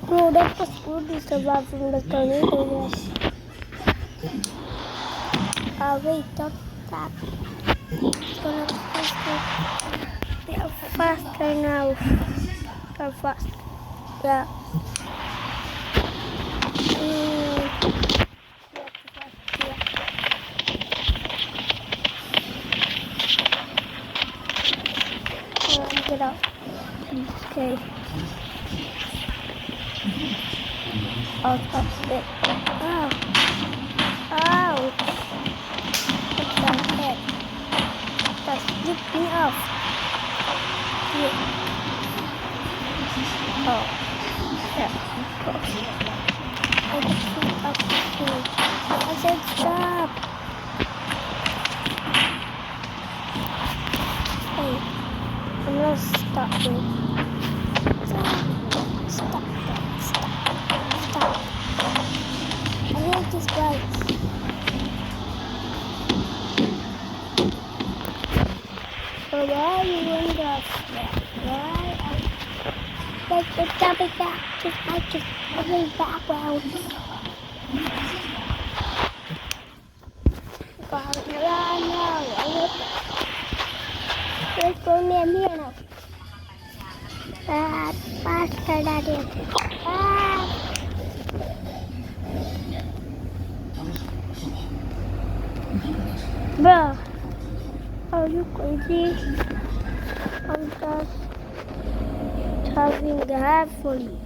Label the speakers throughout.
Speaker 1: Bro, that was good to survive from the tornado. Yes. Wait, don't stop. It's gonna be faster. We are faster now. We are fast. Yeah. Get out. Okay. I'll stop it. Ow. Ow. What's that head? That flipped me off. Yeah. Oh. Yeah. I just flipped off the screen. I said stop. Hey. I'm not stopping. Stop. I hate this bike. So why are you going that? Why? Like the jumping back, just moving background. Let's go near me now. Faster, Daddy. Bro, are you crazy? I'm just having the half fully.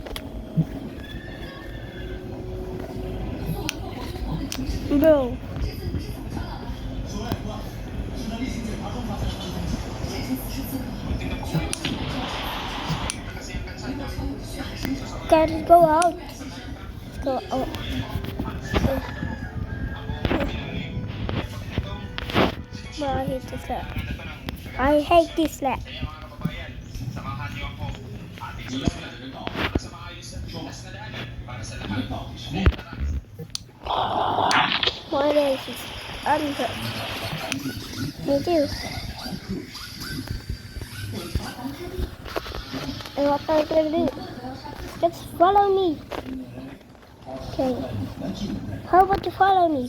Speaker 1: Bro. Okay, let's go out. Let's go out. Bro, I hate this lap. I hate this lap. What is this? Unhurt. Me too. And what are you gonna do? Just follow me. Okay. How about you follow me?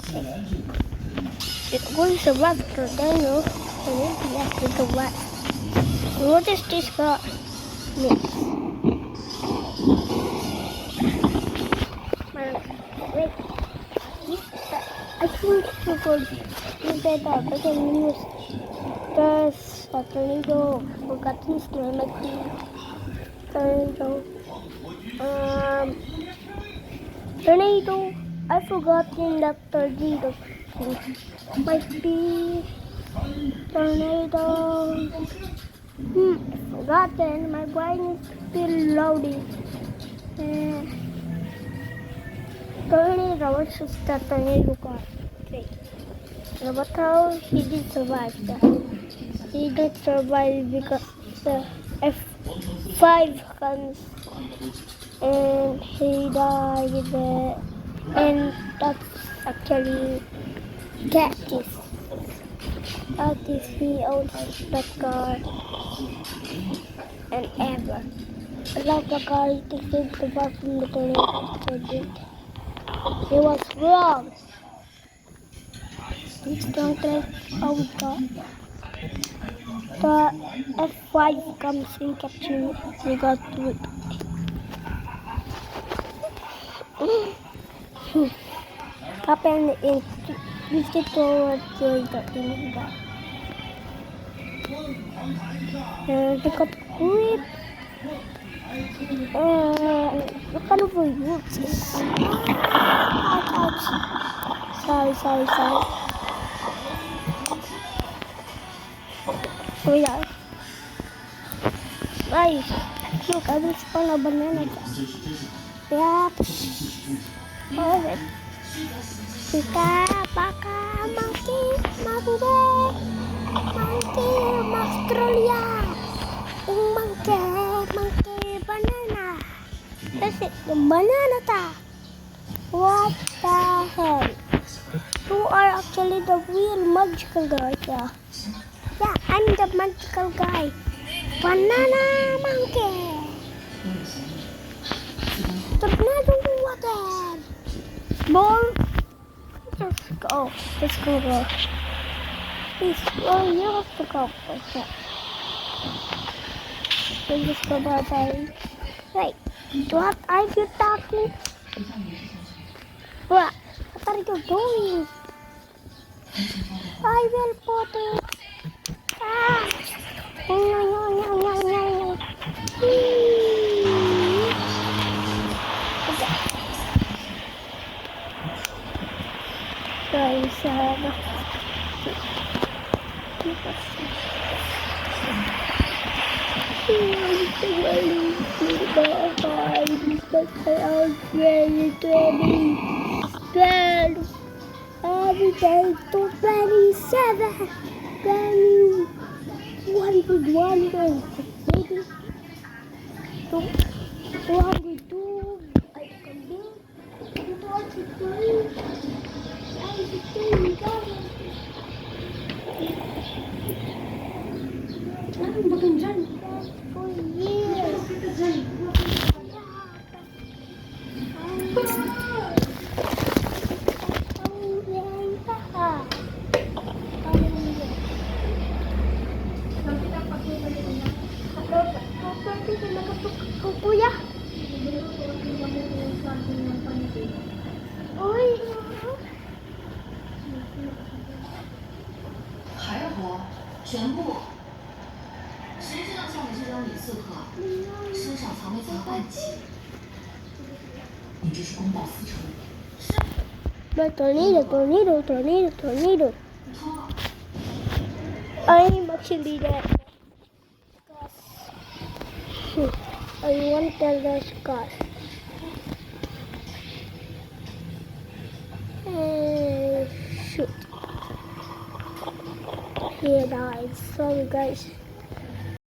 Speaker 1: It's going to survive the tornado. And then we have to survive. What is this car? Wait. I think you could use that up. I can use this tornado. Forgot this name like tornado. Tornado. I forgot that tornado. Might be tornado. Forgotten. My brain is still loading. Tornado. What's just that tornadocar? Okay. So what how he did survive that? He did survive because the F5 comes and he died there. And that's actually Cactus. Cactus, he owns that car and ever. I love the car, he takes it to back from the tornado. He was wrong. Please don't take out the F5 comes and capture you. We got to it. Happen in we get towards the tornado. And we got quit. What kind of roots is ouch. Sorry. Oh yeah. Guys, look, I will spawn a banana. Yeah. Oh, it. Pika, baka, monkey, Australia. Monkey, banana. That's it, the banana ta. What the hell? You are actually the real magical guy, yeah. Yeah, I'm the magical guy. Banana monkey. Tornado water. Ball. Let's go. Let's go. Please, oh, you have to go. Okay. Let's go. Bye. Hey, what are you talking? What are you doing? I will put it. Ah. Guys, every day to 27. Very 100, maybe 202. I can do 223. Anong bagang dyan? For years. Kuya. Uy.
Speaker 2: 还好，全部。谁知道上面这张李四克身上藏了一层暗器？你这是公报私仇。是。
Speaker 1: Tornado. I'm actually dead. I want to tell the Scott. Shoot. He died. Sorry, guys.